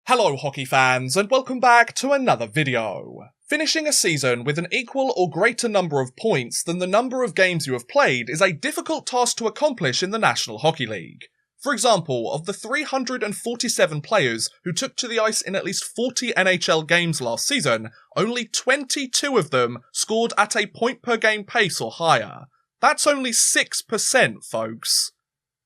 Hello hockey fans, and welcome back to another video. Finishing a season with an equal or greater number of points than the number of games you have played is a difficult task to accomplish in the National Hockey League. For example, of the 347 players who took to the ice in at least 40 NHL games last season, only 22 of them scored at a point per game pace or higher. That's only 6%, folks.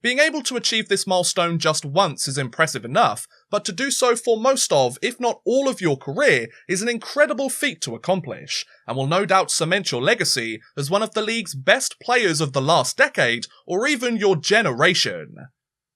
Being able to achieve this milestone just once is impressive enough, but to do so for most of, if not all of your career, is an incredible feat to accomplish, and will no doubt cement your legacy as one of the league's best players of the last decade, or even your generation.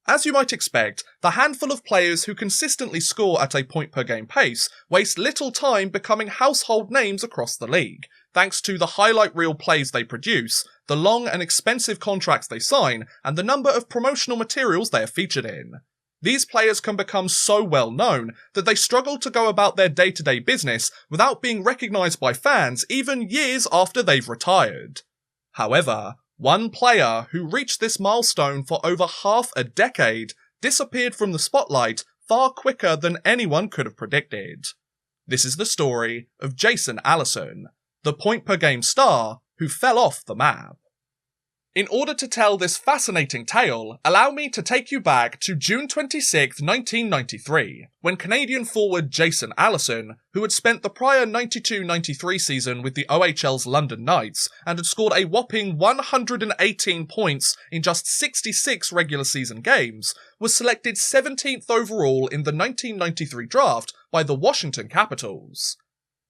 As you might expect, the handful of players who consistently score at a point per game pace waste little time becoming household names across the league, thanks to the highlight reel plays they produce, the long and expensive contracts they sign, and the number of promotional materials they are featured in. These players can become so well known that they struggle to go about their day-to-day business without being recognised by fans even years after they've retired. However, one player who reached this milestone for over half a decade disappeared from the spotlight far quicker than anyone could have predicted. This is the story of Jason Allison, the point-per-game star who fell off the map. In order to tell this fascinating tale, allow me to take you back to June 26, 1993, when Canadian forward Jason Allison, who had spent the prior 92-93 season with the OHL's London Knights and had scored a whopping 118 points in just 66 regular season games, was selected 17th overall in the 1993 draft by the Washington Capitals.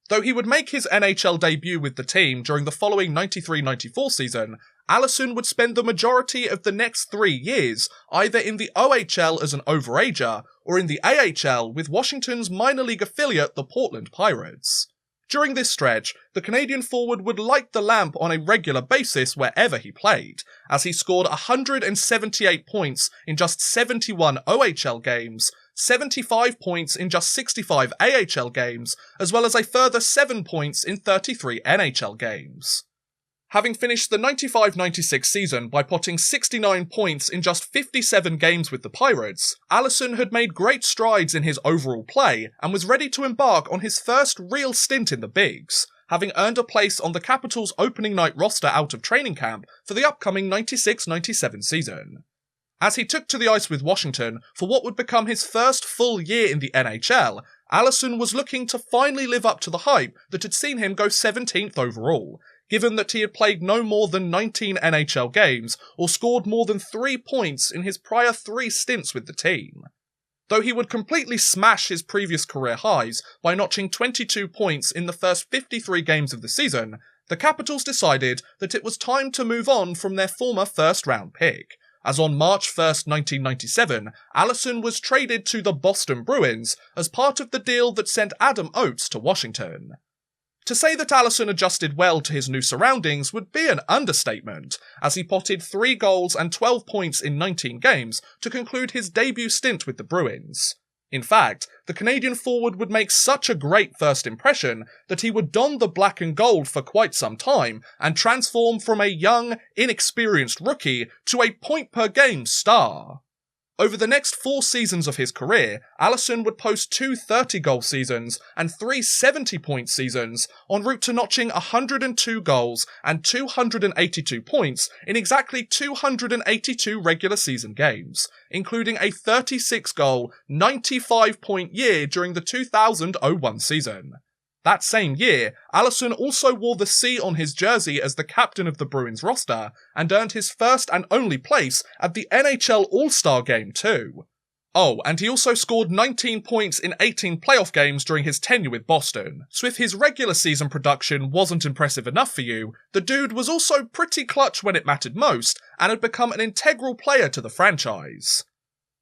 Though he would make his NHL debut with the team during the following 93-94 season, Allison would spend the majority of the next 3 years either in the OHL as an overager or in the AHL with Washington's minor league affiliate, the Portland Pirates. During this stretch, the Canadian forward would light the lamp on a regular basis wherever he played, as he scored 178 points in just 71 OHL games, 75 points in just 65 AHL games, as well as a further 7 points in 33 NHL games. Having finished the 95-96 season by potting 69 points in just 57 games with the Pirates, Allison had made great strides in his overall play and was ready to embark on his first real stint in the bigs, having earned a place on the Capitals' opening night roster out of training camp for the upcoming 96-97 season. As he took to the ice with Washington for what would become his first full year in the NHL, Allison was looking to finally live up to the hype that had seen him go 17th overall, given that he had played no more than 19 NHL games or scored more than 3 points in his prior 3 stints with the team. Though he would completely smash his previous career highs by notching 22 points in the first 53 games of the season, the Capitals decided that it was time to move on from their former first-round pick, as on March 1st, 1997, Allison was traded to the Boston Bruins as part of the deal that sent Adam Oates to Washington. To say that Allison adjusted well to his new surroundings would be an understatement, as he potted 3 goals and 12 points in 19 games to conclude his debut stint with the Bruins. In fact, the Canadian forward would make such a great first impression that he would don the black and gold for quite some time and transform from a young, inexperienced rookie to a point-per-game star. Over the next 4 seasons of his career, Allison would post 2 30-goal seasons and 3 70-point seasons, en route to notching 102 goals and 282 points in exactly 282 regular season games, including a 36-goal, 95-point year during the 2001 season. That same year, Allison also wore the C on his jersey as the captain of the Bruins roster, and earned his first and only place at the NHL All-Star Game too. Oh, and he also scored 19 points in 18 playoff games during his tenure with Boston, so if his regular season production wasn't impressive enough for you, the dude was also pretty clutch when it mattered most, and had become an integral player to the franchise.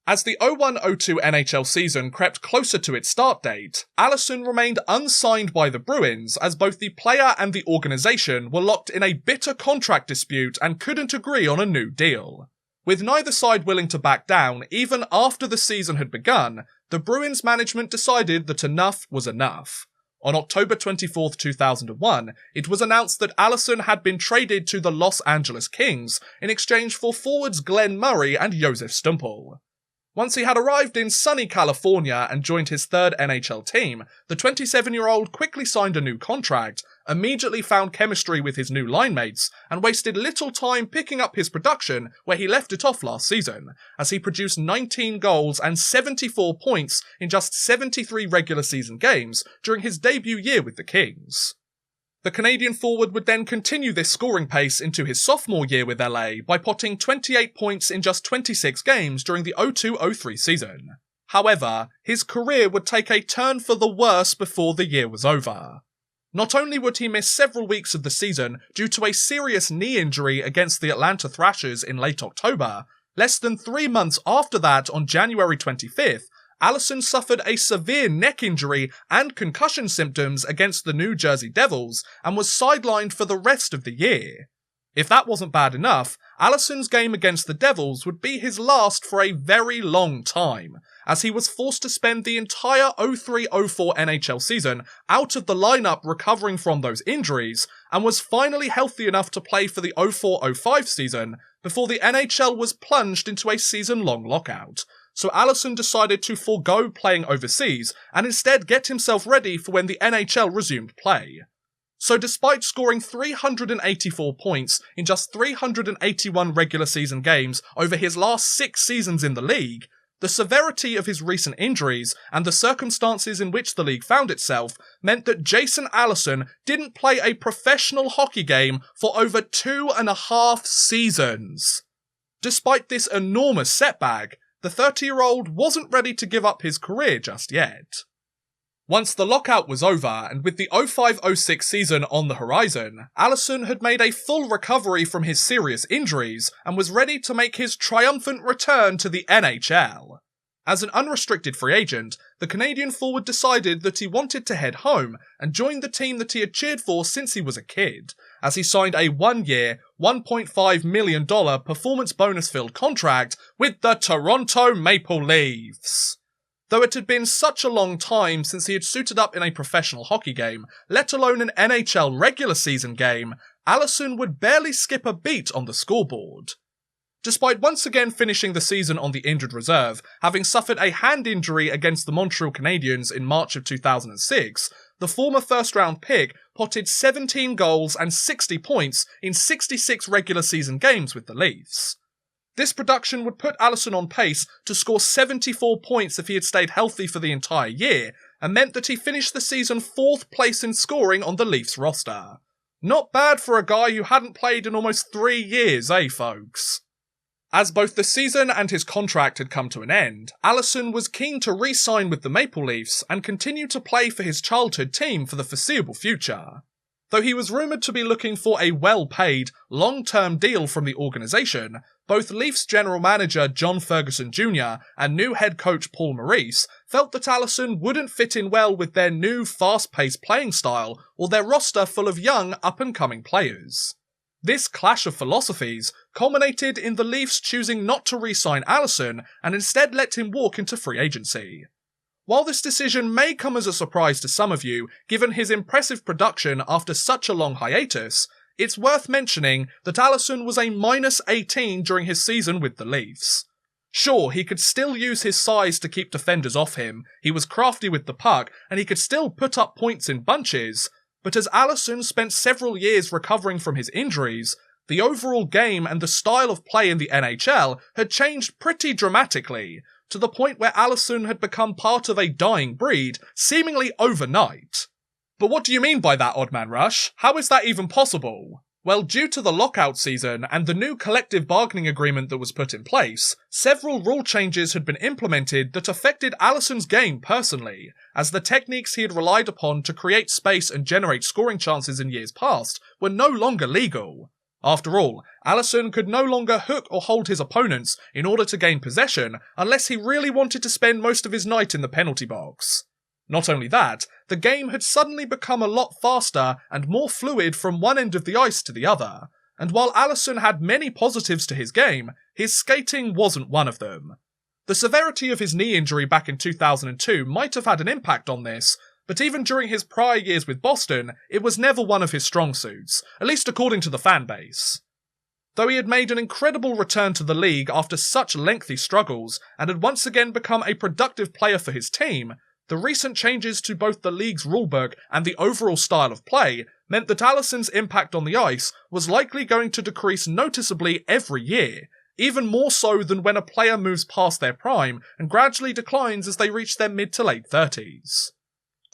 As the 01-02 NHL season crept closer to its start date, Allison remained unsigned by the Bruins as both the player and the organisation were locked in a bitter contract dispute and couldn't agree on a new deal. With neither side willing to back down even after the season had begun, the Bruins management decided that enough was enough. On October 24, 2001, it was announced that Allison had been traded to the Los Angeles Kings in exchange for forwards Glenn Murray and Josef Stumpel. Once he had arrived in sunny California and joined his third NHL team, the 27-year-old quickly signed a new contract, immediately found chemistry with his new line mates, and wasted little time picking up his production where he left it off last season, as he produced 19 goals and 74 points in just 73 regular season games during his debut year with the Kings. The Canadian forward would then continue this scoring pace into his sophomore year with LA by potting 28 points in just 26 games during the 02-03 season. However, his career would take a turn for the worse before the year was over. Not only would he miss several weeks of the season due to a serious knee injury against the Atlanta Thrashers in late October, less than 3 months after that, on January 25th, Allison suffered a severe neck injury and concussion symptoms against the New Jersey Devils and was sidelined for the rest of the year. If that wasn't bad enough, Allison's game against the Devils would be his last for a very long time, as he was forced to spend the entire 03-04 NHL season out of the lineup recovering from those injuries, and was finally healthy enough to play for the 04-05 season before the NHL was plunged into a season-long lockout. So Allison decided to forego playing overseas and instead get himself ready for when the NHL resumed play. So despite scoring 384 points in just 381 regular season games over his last 6 seasons in the league, the severity of his recent injuries and the circumstances in which the league found itself meant that Jason Allison didn't play a professional hockey game for over 2.5 seasons. Despite this enormous setback, the 30-year-old wasn't ready to give up his career just yet. Once the lockout was over, and with the 05-06 season on the horizon, Allison had made a full recovery from his serious injuries and was ready to make his triumphant return to the NHL. As an unrestricted free agent, the Canadian forward decided that he wanted to head home and join the team that he had cheered for since he was a kid, as he signed a 1-year, $1.5 million performance bonus-filled contract with the Toronto Maple Leafs. Though it had been such a long time since he had suited up in a professional hockey game, let alone an NHL regular season game, Allison would barely skip a beat on the scoreboard. Despite once again finishing the season on the injured reserve, having suffered a hand injury against the Montreal Canadiens in March of 2006, the former first-round pick potted 17 goals and 60 points in 66 regular season games with the Leafs. This production would put Allison on pace to score 74 points if he had stayed healthy for the entire year, and meant that he finished the season 4th place in scoring on the Leafs roster. Not bad for a guy who hadn't played in almost 3 years, folks? As both the season and his contract had come to an end, Allison was keen to re-sign with the Maple Leafs and continue to play for his childhood team for the foreseeable future. Though he was rumoured to be looking for a well-paid, long-term deal from the organisation, both Leafs general manager John Ferguson Jr. and new head coach Paul Maurice felt that Allison wouldn't fit in well with their new fast-paced playing style or their roster full of young, up-and-coming players. This clash of philosophies culminated in the Leafs choosing not to re-sign Allison and instead let him walk into free agency. While this decision may come as a surprise to some of you, given his impressive production after such a long hiatus, it's worth mentioning that Allison was a -18 during his season with the Leafs. Sure, he could still use his size to keep defenders off him, he was crafty with the puck, and he could still put up points in bunches, but as Allison spent several years recovering from his injuries, the overall game and the style of play in the NHL had changed pretty dramatically, to the point where Allison had become part of a dying breed, seemingly overnight. But what do you mean by that, Oddman Rush? How is that even possible? Well, due to the lockout season and the new collective bargaining agreement that was put in place, several rule changes had been implemented that affected Allison's game personally, as the techniques he had relied upon to create space and generate scoring chances in years past were no longer legal. After all, Allison could no longer hook or hold his opponents in order to gain possession unless he really wanted to spend most of his night in the penalty box. Not only that, the game had suddenly become a lot faster and more fluid from one end of the ice to the other, and while Allison had many positives to his game, his skating wasn't one of them. The severity of his knee injury back in 2002 might have had an impact on this, but even during his prior years with Boston, it was never one of his strong suits, at least according to the fan base. Though he had made an incredible return to the league after such lengthy struggles and had once again become a productive player for his team, the recent changes to both the league's rulebook and the overall style of play meant that Allison's impact on the ice was likely going to decrease noticeably every year, even more so than when a player moves past their prime and gradually declines as they reach their mid to late 30s.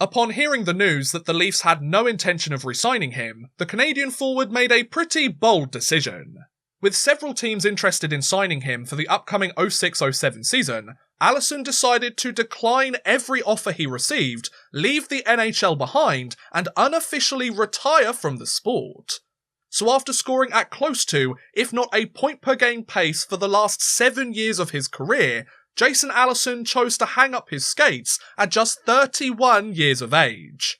Upon hearing the news that the Leafs had no intention of re-signing him, the Canadian forward made a pretty bold decision. With several teams interested in signing him for the upcoming 06-07 season, Allison decided to decline every offer he received, leave the NHL behind, and unofficially retire from the sport. So after scoring at close to, if not a point-per-game pace for the last 7 years of his career, Jason Allison chose to hang up his skates at just 31 years of age.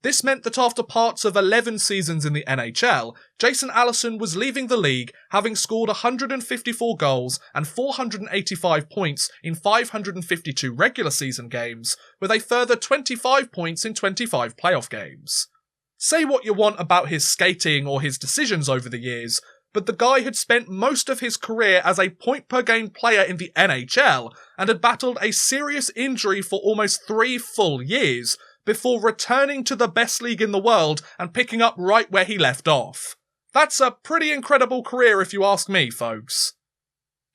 This meant that after parts of 11 seasons in the NHL, Jason Allison was leaving the league having scored 154 goals and 485 points in 552 regular season games, with a further 25 points in 25 playoff games. Say what you want about his skating or his decisions over the years, but the guy had spent most of his career as a point-per-game player in the NHL and had battled a serious injury for almost 3 full years before returning to the best league in the world and picking up right where he left off. That's a pretty incredible career if you ask me, folks.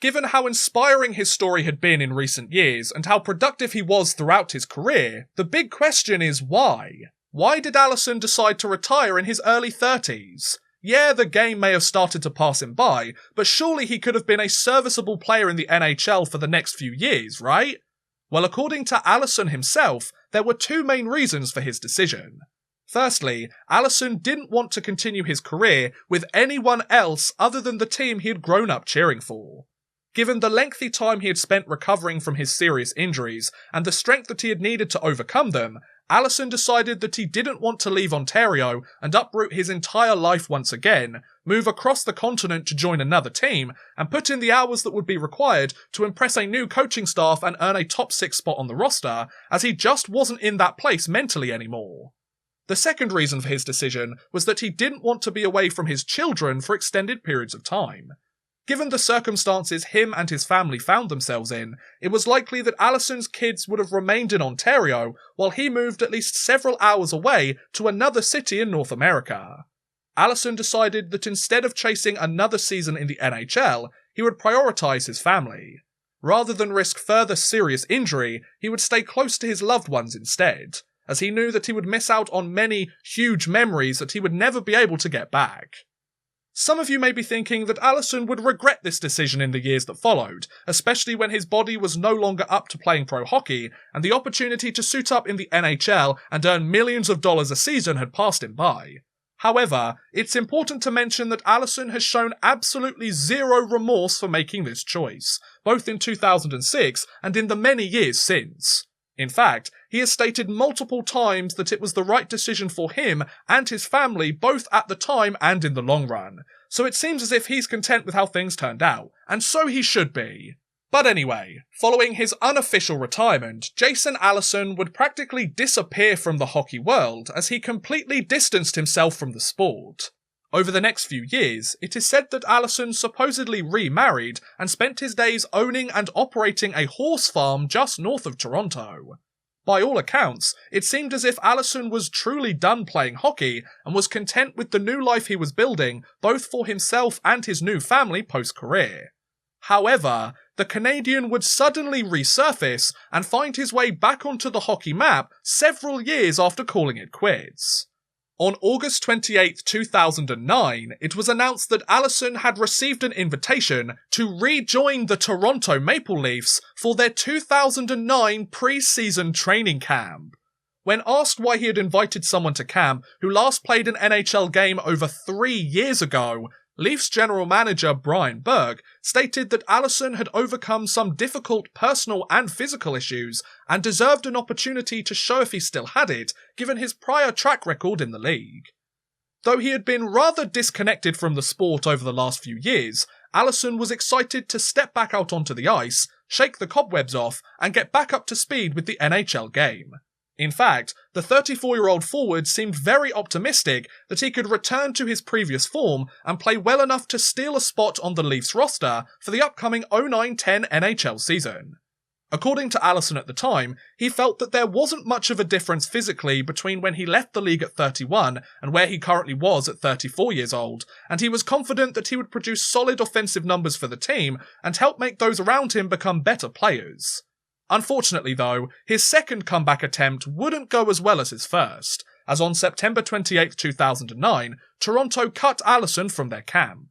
Given how inspiring his story had been in recent years and how productive he was throughout his career, the big question is why? Why did Allison decide to retire in his early 30s? Yeah, the game may have started to pass him by, but surely he could have been a serviceable player in the NHL for the next few years, right? Well, according to Allison himself, there were 2 main reasons for his decision. Firstly, Allison didn't want to continue his career with anyone else other than the team he had grown up cheering for. Given the lengthy time he had spent recovering from his serious injuries and the strength that he had needed to overcome them, Allison decided that he didn't want to leave Ontario and uproot his entire life once again, move across the continent to join another team, and put in the hours that would be required to impress a new coaching staff and earn a top 6 spot on the roster, as he just wasn't in that place mentally anymore. The second reason for his decision was that he didn't want to be away from his children for extended periods of time. Given the circumstances him and his family found themselves in, it was likely that Allison's kids would have remained in Ontario while he moved at least several hours away to another city in North America. Allison decided that instead of chasing another season in the NHL, he would prioritise his family. Rather than risk further serious injury, he would stay close to his loved ones instead, as he knew that he would miss out on many huge memories that he would never be able to get back. Some of you may be thinking that Allison would regret this decision in the years that followed, especially when his body was no longer up to playing pro hockey, and the opportunity to suit up in the NHL and earn millions of dollars a season had passed him by. However, it's important to mention that Allison has shown absolutely zero remorse for making this choice, both in 2006 and in the many years since. In fact, he has stated multiple times that it was the right decision for him and his family both at the time and in the long run, so it seems as if he's content with how things turned out, and so he should be. But anyway, following his unofficial retirement, Jason Allison would practically disappear from the hockey world as he completely distanced himself from the sport. Over the next few years, it is said that Allison supposedly remarried and spent his days owning and operating a horse farm just north of Toronto. By all accounts, it seemed as if Allison was truly done playing hockey and was content with the new life he was building, both for himself and his new family post-career. However, the Canadian would suddenly resurface and find his way back onto the hockey map several years after calling it quits. On August 28, 2009, it was announced that Allison had received an invitation to rejoin the Toronto Maple Leafs for their 2009 pre-season training camp. When asked why he had invited someone to camp who last played an NHL game over 3 years ago, Leafs general manager Brian Burke stated that Allison had overcome some difficult personal and physical issues and deserved an opportunity to show if he still had it, given his prior track record in the league. Though he had been rather disconnected from the sport over the last few years, Allison was excited to step back out onto the ice, shake the cobwebs off, and get back up to speed with the NHL game. In fact, the 34-year-old forward seemed very optimistic that he could return to his previous form and play well enough to steal a spot on the Leafs roster for the upcoming 09-10 NHL season. According to Allison at the time, he felt that there wasn't much of a difference physically between when he left the league at 31 and where he currently was at 34 years old, and he was confident that he would produce solid offensive numbers for the team and help make those around him become better players. Unfortunately though, his second comeback attempt wouldn't go as well as his first, as on September 28, 2009, Toronto cut Allison from their camp.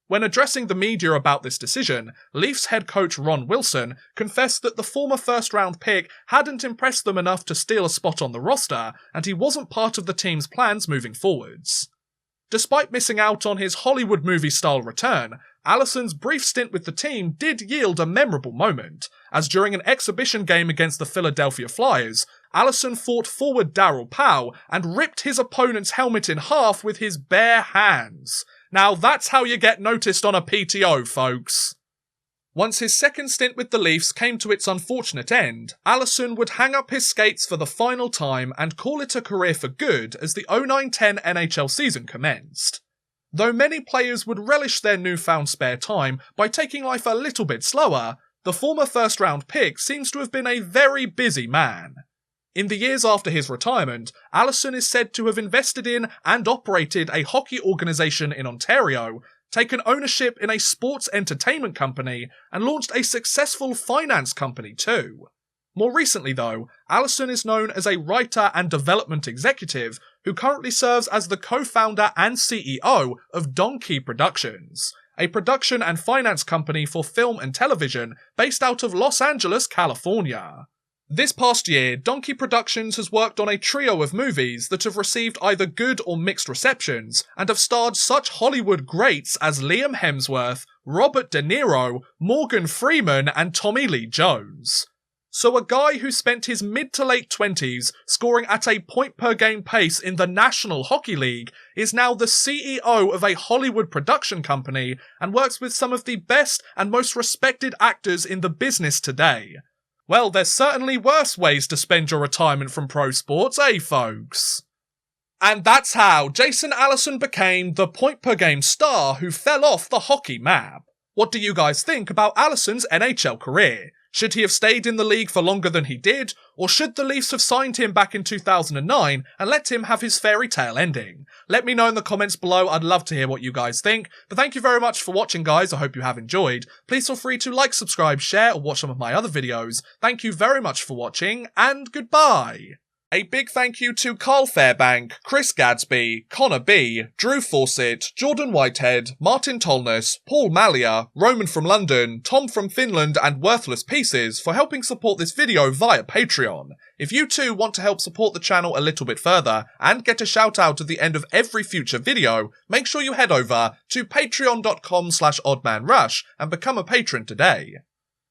When addressing the media about this decision, Leafs head coach Ron Wilson confessed that the former first-round pick hadn't impressed them enough to steal a spot on the roster, and he wasn't part of the team's plans moving forwards. Despite missing out on his Hollywood movie-style return, Allison's brief stint with the team did yield a memorable moment, as during an exhibition game against the Philadelphia Flyers, Allison fought forward Darryl Powell and ripped his opponent's helmet in half with his bare hands. Now that's how you get noticed on a PTO, folks. Once his second stint with the Leafs came to its unfortunate end, Allison would hang up his skates for the final time and call it a career for good as the 09-10 NHL season commenced. Though many players would relish their newfound spare time by taking life a little bit slower, the former first-round pick seems to have been a very busy man. In the years after his retirement, Allison is said to have invested in and operated a hockey organisation in Ontario, taken ownership in a sports entertainment company, and launched a successful finance company too. More recently though, Allison is known as a writer and development executive who currently serves as the co-founder and CEO of Donkey Productions, a production and finance company for film and television based out of Los Angeles, California. This past year, Donkey Productions has worked on a trio of movies that have received either good or mixed receptions, and have starred such Hollywood greats as Liam Hemsworth, Robert De Niro, Morgan Freeman, and Tommy Lee Jones. So a guy who spent his mid to late 20s scoring at a point-per-game pace in the National Hockey League is now the CEO of a Hollywood production company and works with some of the best and most respected actors in the business today. Well, there's certainly worse ways to spend your retirement from pro sports, eh, folks? And that's how Jason Allison became the point-per-game star who fell off the hockey map. What do you guys think about Allison's NHL career? Should he have stayed in the league for longer than he did, or should the Leafs have signed him back in 2009 and let him have his fairy tale ending? Let me know in the comments below, I'd love to hear what you guys think. But thank you very much for watching, guys, I hope you have enjoyed. Please feel free to like, subscribe, share, or watch some of my other videos. Thank you very much for watching, and goodbye! A big thank you to Carl Fairbank, Chris Gadsby, Connor B, Drew Fawcett, Jordan Whitehead, Martin Tolness, Paul Malia, Roman from London, Tom from Finland, and Worthless Pieces for helping support this video via Patreon. If you too want to help support the channel a little bit further and get a shout out at the end of every future video, make sure you head over to patreon.com/oddmanrush and become a patron today.